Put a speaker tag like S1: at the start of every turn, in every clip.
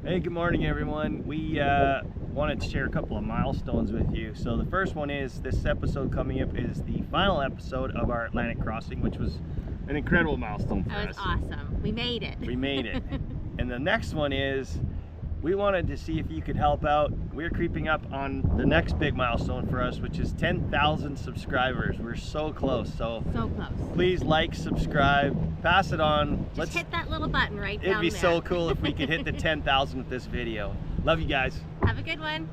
S1: Hey, good morning everyone. We wanted to share a couple of milestones with you. So the first one is this episode coming up is the final episode of our Atlantic crossing, which was an incredible milestone for us.
S2: That was awesome. We made it.
S1: We made it. And the next one is we wanted to see if you could help out. We're creeping up on the next big milestone for us, which is 10,000 subscribers. We're so close. So
S2: close.
S1: Please like, subscribe, pass it on.
S2: Just hit that little button right down there.
S1: It'd be so cool if we could hit the 10,000 with this video. Love you guys.
S2: Have a good one.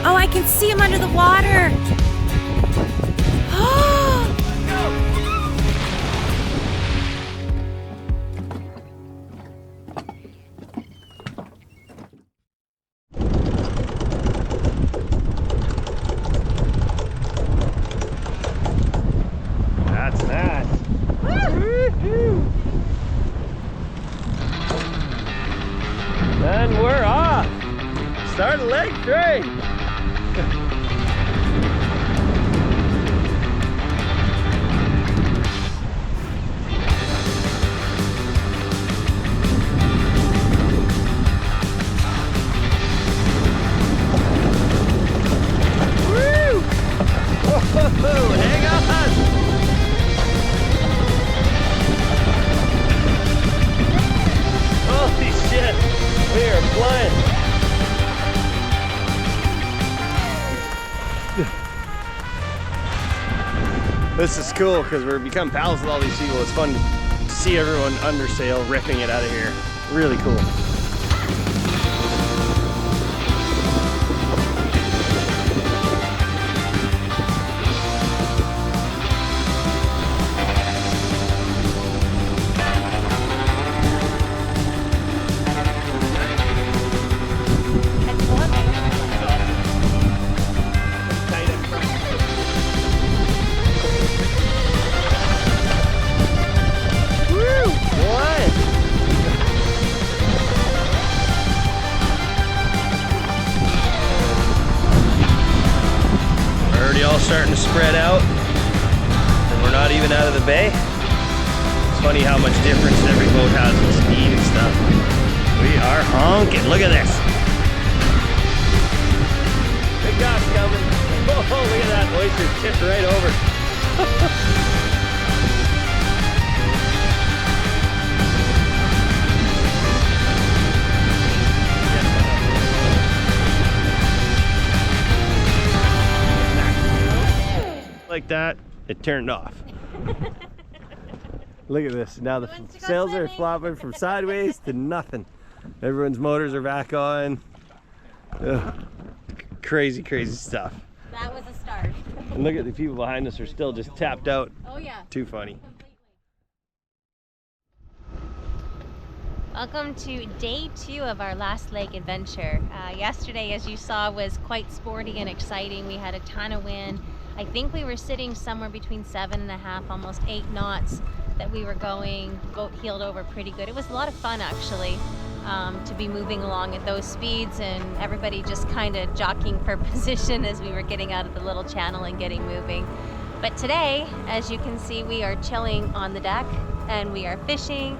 S3: Oh, I can see him under the water.
S1: That's nice. Woo-hoo. And we're off. Start a leg train. Woo! Whoa, hang on. Holy shit, we are flying. This is cool because we're becoming pals with all these people. It's fun to see everyone under sail ripping it out of here. Really cool. All starting to spread out, and we're not even out of the bay. It's funny how much difference every boat has in speed and stuff. We are honking. Look at this. Big gust coming. Oh, look at that. Oyster tipped right over. Like that, it turned off. Look at this. Now the sails are flopping from sideways to nothing. Everyone's motors are back on. Ugh. Crazy, crazy stuff.
S2: That was a start.
S1: And look at the people behind us are still just tapped out.
S2: Oh yeah.
S1: Too funny.
S2: Welcome to day 2 of our last lake adventure. Yesterday, as you saw, was quite sporty and exciting. We had a ton of wind. I think we were sitting somewhere between 7.5, almost 8 knots that we were going. The boat heeled over pretty good. It was a lot of fun actually to be moving along at those speeds and everybody just kind of jockeying for position as we were getting out of the little channel and getting moving. But today, as you can see, we are chilling on the deck and we are fishing.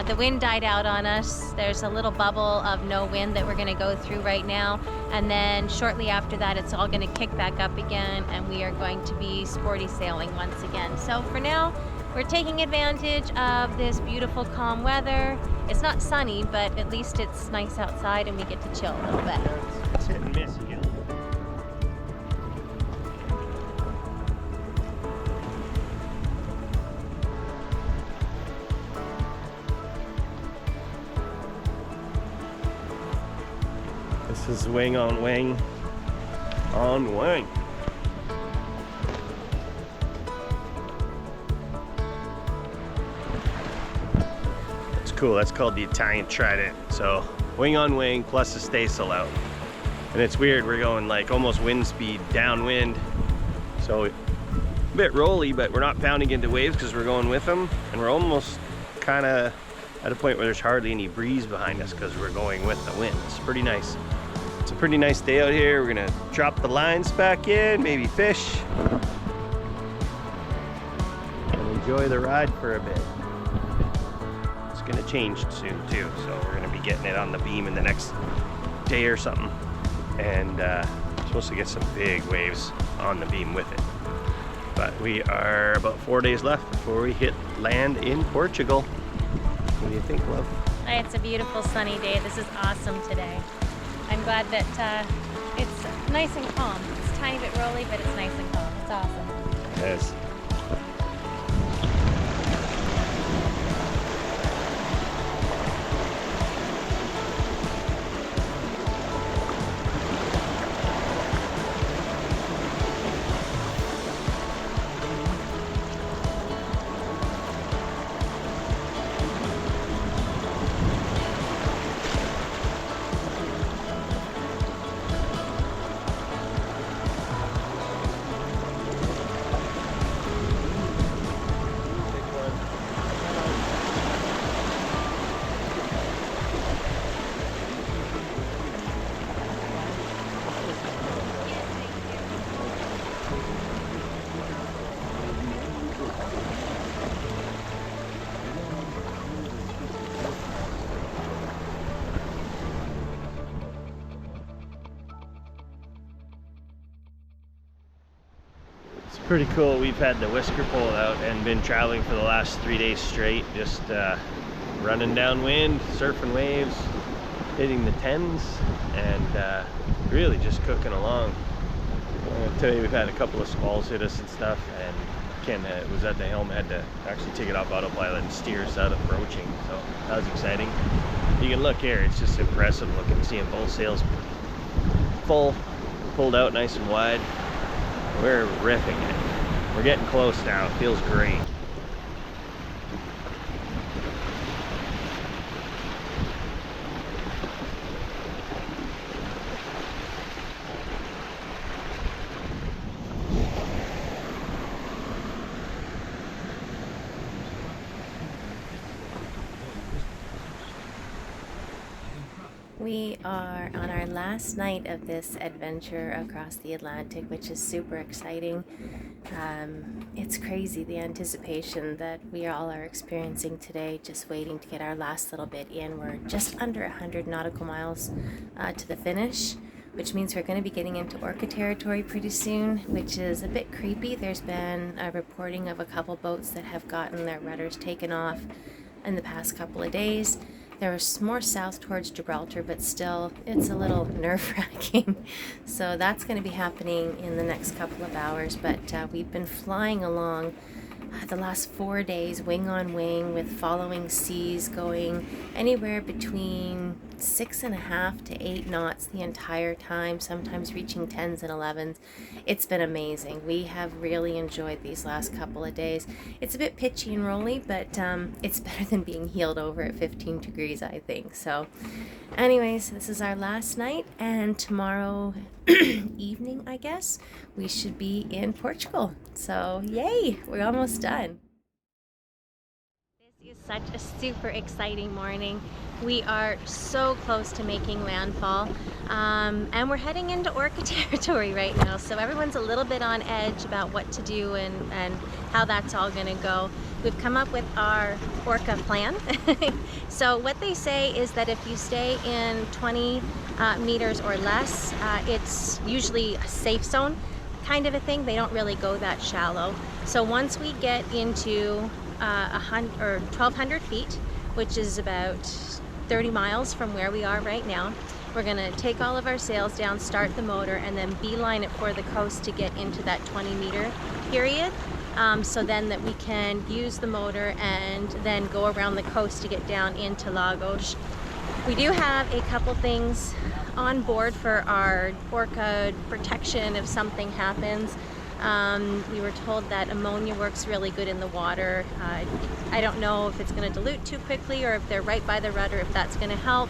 S2: The wind died out on us. There's a little bubble of no wind that we're going to go through right now, and then shortly after that it's all going to kick back up again and we are going to be sporty sailing once again. So for now we're taking advantage of this beautiful calm weather. It's not sunny, but at least it's nice outside and we get to chill a little bit.
S1: It's hit and miss again. This is wing on wing on wing. It's cool. That's called the Italian trident. So wing on wing plus a staysail out. And it's weird, we're going like almost wind speed downwind. So a bit rolly, but we're not pounding into waves because we're going with them. And we're almost kind of at a point where there's hardly any breeze behind us because we're going with the wind. It's pretty nice. It's a pretty nice day out here. We're gonna drop the lines back in, maybe fish, and enjoy the ride for a bit. It's gonna change soon too, so we're gonna be getting it on the beam in the next day or something. And supposed to get some big waves on the beam with it. But we are about 4 days left before we hit land in Portugal. What do you think, love?
S2: It's a beautiful sunny day. This is awesome today. I'm glad that it's nice and calm. It's a tiny bit rolly, but it's nice and calm. It's awesome.
S1: Yes. Pretty cool. We've had the whisker pole out and been traveling for the last 3 days straight, just running downwind, surfing waves, hitting the 10s, and really just cooking along. Today we've had a couple of squalls hit us and stuff, and Ken was at the helm, had to actually take it off autopilot and steer us out of broaching, so that was exciting. You can look here, it's just impressive looking, seeing both sails full, pulled out nice and wide. We're ripping it. We're getting close now. It feels great.
S2: We are on our last night of this adventure across the Atlantic, which is super exciting. It's crazy, the anticipation that we all are experiencing today, just waiting to get our last little bit in. We're just under 100 nautical miles to the finish, which means we're going to be getting into Orca territory pretty soon, which is a bit creepy. There's been a reporting of a couple boats that have gotten their rudders taken off in the past couple of days. There's more south towards Gibraltar, but still, it's a little nerve-wracking. So that's going to be happening in the next couple of hours. But we've been flying along the last 4 days, wing on wing, with following seas going anywhere between 6.5 to 8 knots the entire time, sometimes reaching 10s and 11s. It's been amazing. We have really enjoyed these last couple of days. It's a bit pitchy and rolly, but it's better than being heeled over at 15 degrees, I think. So anyways, this is our last night, and tomorrow evening, I guess, we should be in Portugal. So yay, we're almost done. This is such a super exciting morning. We are so close to making landfall, and we're heading into Orca territory right now, so everyone's a little bit on edge about what to do and how that's all going to go. We've come up with our Orca plan. So what they say is that if you stay in 20 meters or less, it's usually a safe zone kind of a thing. They don't really go that shallow. So once we get into 1,200 feet, which is about 30 miles from where we are right now, we're going to take all of our sails down, start the motor, and then beeline it for the coast to get into that 20-meter period, so then that we can use the motor and then go around the coast to get down into Lagos. We do have a couple things on board for our orca protection if something happens. We were told that ammonia works really good in the water. I don't know if it's going to dilute too quickly or if they're right by the rudder, if that's going to help.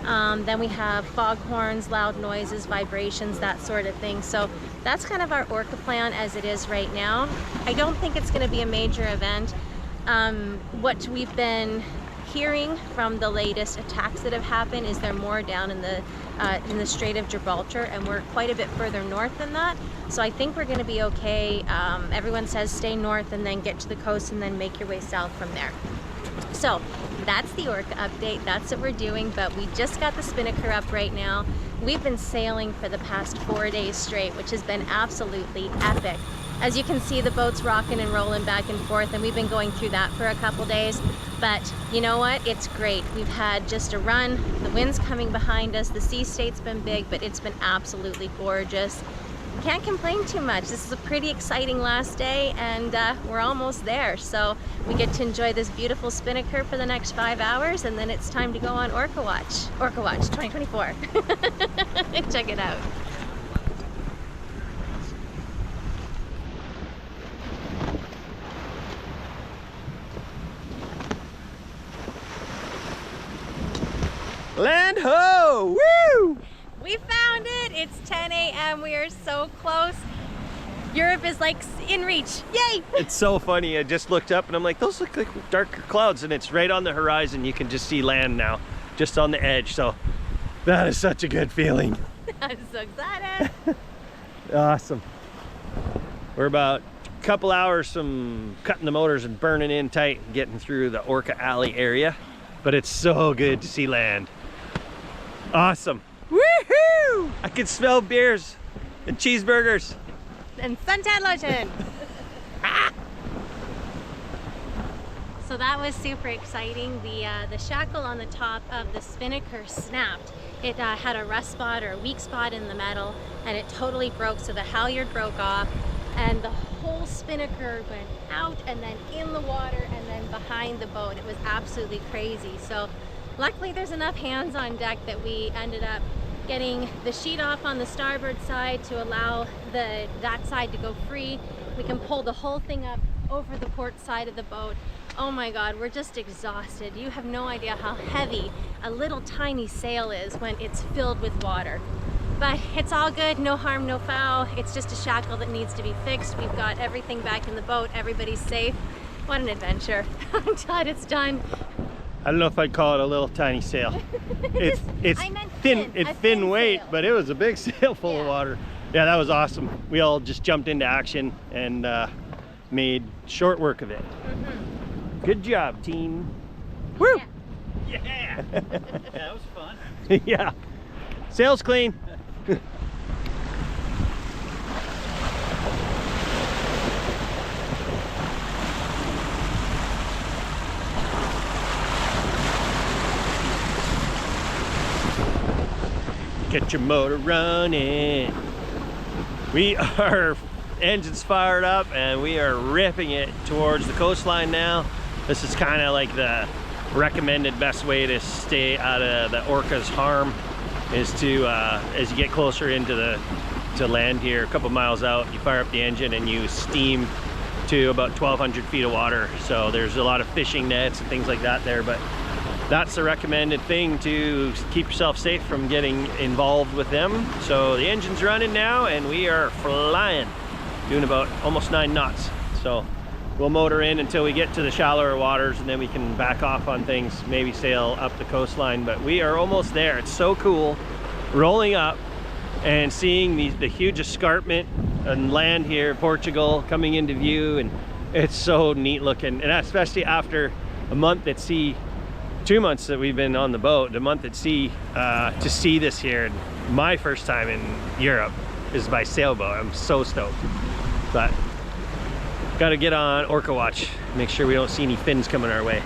S2: Then we have foghorns, loud noises, vibrations, that sort of thing. So that's kind of our orca plan as it is right now. I don't think it's going to be a major event. What we've been hearing from the latest attacks that have happened is they're more down in the Strait of Gibraltar, and we're quite a bit further north than that. So I think we're going to be okay. Everyone says stay north and then get to the coast and then make your way south from there. So that's the orca update. That's what we're doing, but we just got the spinnaker up right now. We've been sailing for the past 4 days straight, which has been absolutely epic. As you can see, the boat's rocking and rolling back and forth, and we've been going through that for a couple days. But you know what? It's great. We've had just a run. The wind's coming behind us. The sea state's been big, but it's been absolutely gorgeous. Can't complain too much. This is a pretty exciting last day, and we're almost there. So we get to enjoy this beautiful spinnaker for the next 5 hours, and then it's time to go on Orca Watch. Orca Watch 2024. Check it out.
S1: Land ho! Woo!
S2: We found it! It's 10 a.m. We are so close. Europe is like in reach. Yay!
S1: It's so funny. I just looked up and I'm like, those look like darker clouds, and it's right on the horizon. You can just see land now, just on the edge. So that is such a good feeling.
S2: I'm so excited.
S1: Awesome. We're about a couple hours from cutting the motors and burning in tight and getting through the Orca Alley area, but it's so good to see land. Awesome. Woohoo! I can smell beers and cheeseburgers.
S2: And suntan lotion. So that was super exciting. The shackle on the top of the spinnaker snapped. It had a rust spot or a weak spot in the metal, and it totally broke. So the halyard broke off, and the whole spinnaker went out and then in the water and then behind the boat. It was absolutely crazy. So luckily there's enough hands on deck that we ended up getting the sheet off on the starboard side to allow that side to go free. We can pull the whole thing up over the port side of the boat. Oh my God, we're just exhausted. You have no idea how heavy a little tiny sail is when it's filled with water. But it's all good, no harm, no foul. It's just a shackle that needs to be fixed. We've got everything back in the boat. Everybody's safe. What an adventure. I'm glad it's done.
S1: I don't know if I'd call it a little tiny sail. It's thin weight,
S2: sail.
S1: but it was a big sail full of water. Yeah, that was awesome. We all just jumped into action and made short work of it. Good job, team. Woo!
S4: Yeah. That was fun.
S1: Yeah. Sail's clean. Get your motor running. We are engines fired up and we are ripping it towards the coastline now. This is kind of like the recommended best way to stay out of the Orca's harm, is to as you get closer into to land here, a couple miles out, you fire up the engine and you steam to about 1,200 feet of water. So there's a lot of fishing nets and things like that there, but that's the recommended thing to keep yourself safe from getting involved with them. So the engine's running now and we are flying, doing about almost 9 knots. So we'll motor in until we get to the shallower waters, and then we can back off on things, maybe sail up the coastline. But we are almost there. It's so cool rolling up and seeing the huge escarpment and land here, Portugal, coming into view, and it's so neat looking. And especially after a month at sea, 2 months that we've been on the boat, the month at sea, to see this here. My first time in Europe is by sailboat. I'm so stoked. But gotta get on Orca Watch, make sure we don't see any fins coming our way.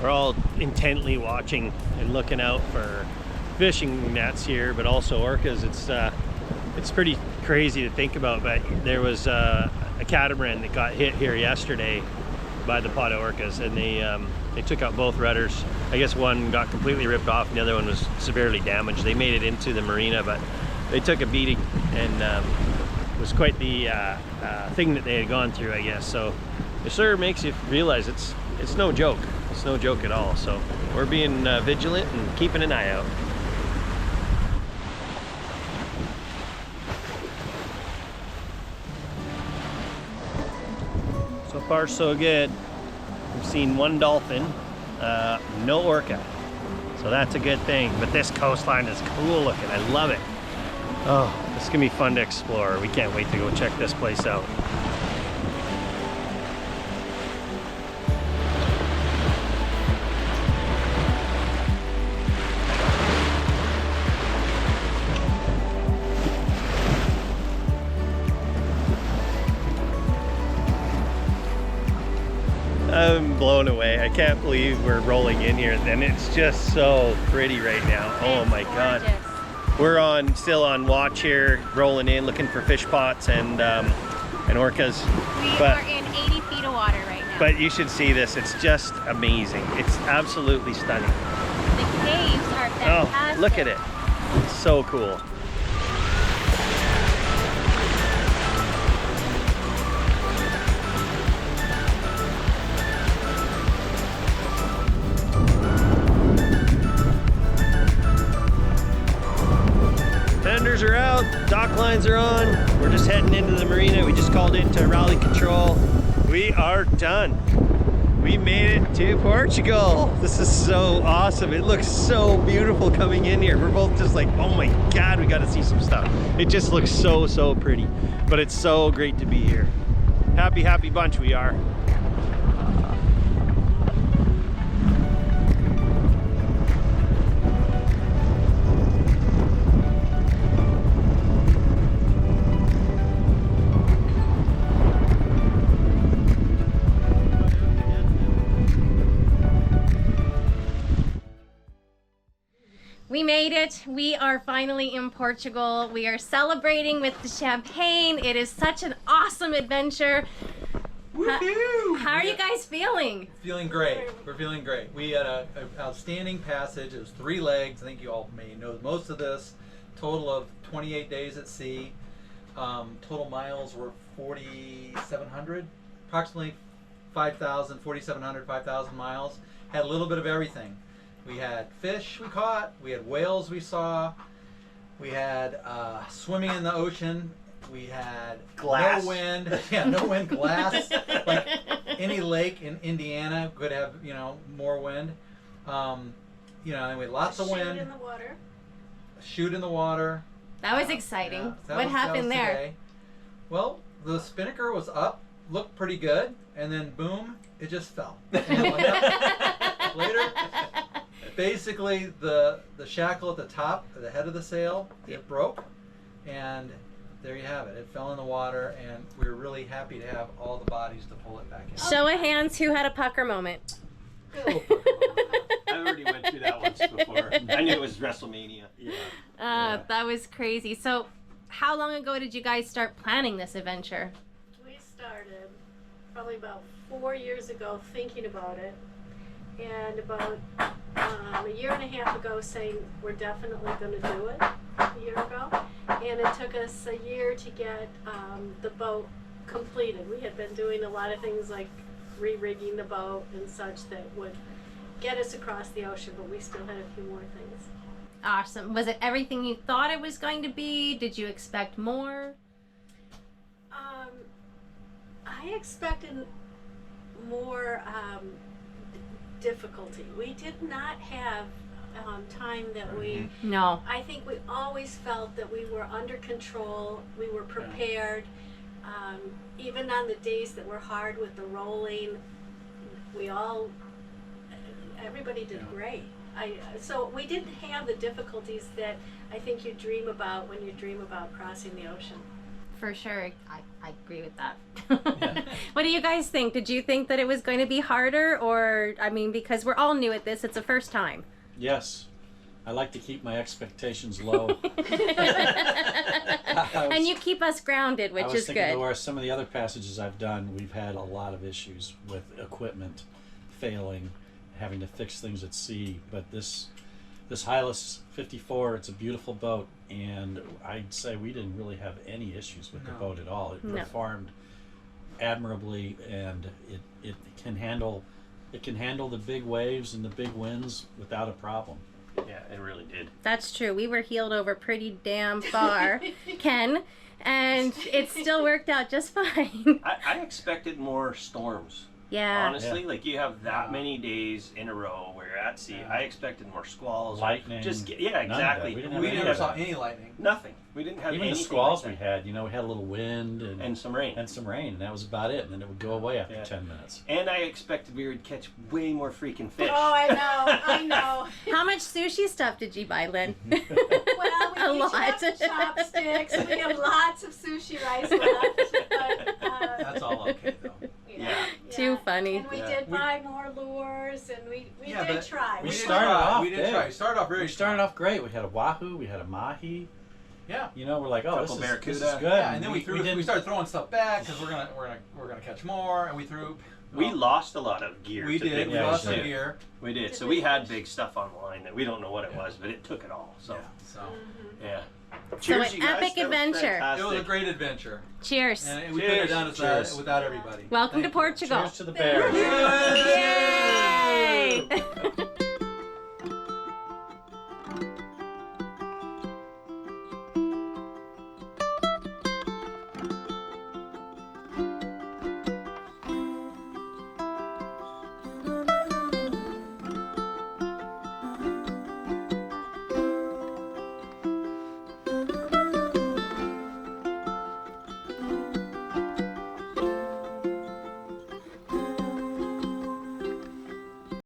S1: We're all intently watching and looking out for fishing nets here, but also orcas. It's pretty crazy to think about, but there was a catamaran that got hit here yesterday by the pod of orcas, and they took out both rudders. I guess one got completely ripped off and the other one was severely damaged. They made it into the marina, but they took a beating, and it was quite the thing that they had gone through, I guess. So it sure makes you realize it's no joke. It's no joke at all. So we're being vigilant and keeping an eye out. So far so good. We've seen one dolphin, no orca. So that's a good thing. But this coastline is cool looking. I love it. Oh, this is gonna be fun to explore. We can't wait to go check this place out. I'm blown away. I can't believe we're rolling in here, and it's just so pretty right now. Oh my God. We're still on watch here, rolling in, looking for fish pots and orcas.
S2: We are in 80 feet of water right now.
S1: But you should see this. It's just amazing. It's absolutely stunning.
S2: The caves are fantastic.
S1: Oh, look at it. It's so cool. Tenders are out, dock lines are on. We're just heading into the marina. We just called into rally control. We are done. We made it to Portugal. This is so awesome. It looks so beautiful coming in here. We're both just like, oh my God, we got to see some stuff. It just looks so pretty, but it's so great to be here. Happy bunch we are.
S2: We made it. We are finally in Portugal. We are celebrating with the champagne. It is such an awesome adventure.
S4: Woohoo!
S2: How are you guys feeling?
S4: Feeling great. We're feeling great. We had an outstanding passage. It was 3 legs. I think you all may know most of this. Total of 28 days at sea. Total miles were 4,700. Approximately 5,000, 4,700, 5,000 miles. Had a little bit of everything. We had fish we caught, we had whales we saw, we had swimming in the ocean, we had
S1: Glass.
S4: no wind, no wind, glass, like any lake in Indiana could have, more wind. And we had lots of wind.
S5: Shoot in the water.
S4: Shoot in the water.
S2: That was exciting.
S4: Yeah,
S2: What happened there?
S4: Today. Well, the spinnaker was up, looked pretty good, and then boom, it just fell. And later, basically the shackle at the top, the head of the sail, it broke, and there you have it. It fell in the water, and we were really happy to have all the bodies to pull it back in.
S2: Show of hands, who had a pucker moment?
S1: I already went through that once before. I knew it was WrestleMania. Yeah.
S2: That was crazy. So how long ago did you guys start planning this adventure?
S5: We started probably about 4 years ago thinking about it, and about a year and a half ago saying we're definitely going to do it, a year ago. And it took us a year to get the boat completed. We had been doing a lot of things like re-rigging the boat and such that would get us across the ocean, but we still had a few more things.
S2: Awesome. Was it everything you thought it was going to be? Did you expect more?
S5: I expected more difficulty. We did not have time that we...
S2: No.
S5: I think we always felt that we were under control, we were prepared. Even on the days that were hard with the rolling, everybody did great. So we didn't have the difficulties that I think you dream about when you dream about crossing the ocean.
S2: For sure, I agree with that.
S4: Yeah.
S3: What do you guys think? Did you think that it was going to be harder, or I mean, because we're all new at this, it's the first time.
S6: Yes. I like to keep my expectations low.
S3: And you keep us grounded, which
S6: I was
S3: is
S6: thinking
S3: good.
S6: where some of the other passages I've done, we've had a lot of issues with equipment failing, having to fix things at sea. But this Hylas 54, it's a beautiful boat, and I'd say we didn't really have any issues with the
S4: No.
S6: boat at all. It
S3: No.
S6: performed admirably, and it can handle the big waves and the big winds without a problem.
S1: Yeah, it really did.
S3: That's true. We were heeled over pretty damn far, Ken, and it still worked out just fine.
S7: I expected more storms.
S3: Yeah.
S7: Honestly, like you have that many days in a row where you're at sea. I expected more squalls,
S6: Lightning.
S7: Yeah,
S6: None of that.
S7: exactly.
S6: We didn't have
S4: We
S6: any
S4: never
S6: of
S4: saw
S6: that.
S4: any lightning.
S7: Nothing. We didn't have
S6: Even the
S7: anything
S6: squalls
S7: like
S6: we
S7: that.
S6: had, we had a little wind
S7: And some rain.
S6: and some rain, and that was about it. And then it would go away after
S7: Yeah.
S6: 10 minutes.
S7: And I expected we would catch way more freaking fish.
S5: Oh, I know.
S3: How much sushi stuff did you buy, Lynn?
S5: Well, we
S3: A
S5: each
S3: lot.
S5: have chopsticks, and we have lots of sushi rice left. But,
S4: That's all okay though.
S7: Yeah.
S3: Too funny.
S5: And we
S7: Yeah.
S5: did buy more lures, and we
S4: Yeah,
S5: did
S4: but
S5: try.
S6: we
S4: did
S6: started
S4: try.
S6: off
S4: We did
S6: big.
S4: try. We started off very
S6: We started
S4: strong.
S6: off great. We had a wahoo, we had a mahi.
S4: Yeah.
S6: You know, we're like, oh, this
S7: Couple
S6: is
S7: barracuda.
S6: good.
S4: Yeah, and then we
S6: didn't.
S4: started throwing stuff back because we're gonna catch more, and we threw.
S7: We
S4: well,
S7: lost a lot of gear.
S4: We
S7: to
S4: did.
S7: big
S4: We
S6: Yeah,
S4: lost
S6: we
S4: some
S6: did.
S4: gear.
S7: We did.
S5: Did
S7: So
S5: we
S7: we had
S5: fish?
S7: big stuff online that we don't know what it was, but it took it all. So
S4: Yeah. So
S7: yeah.
S3: So
S7: Cheers,
S3: an
S7: you guys.
S3: epic
S7: That was
S3: adventure.
S4: it was a
S7: fantastic.
S4: great adventure,
S3: Cheers.
S4: and we couldn't have done it
S6: Cheers.
S4: without everybody.
S3: Welcome to
S4: Thank you.
S3: Portugal.
S6: Cheers to the bears.
S4: Cheers.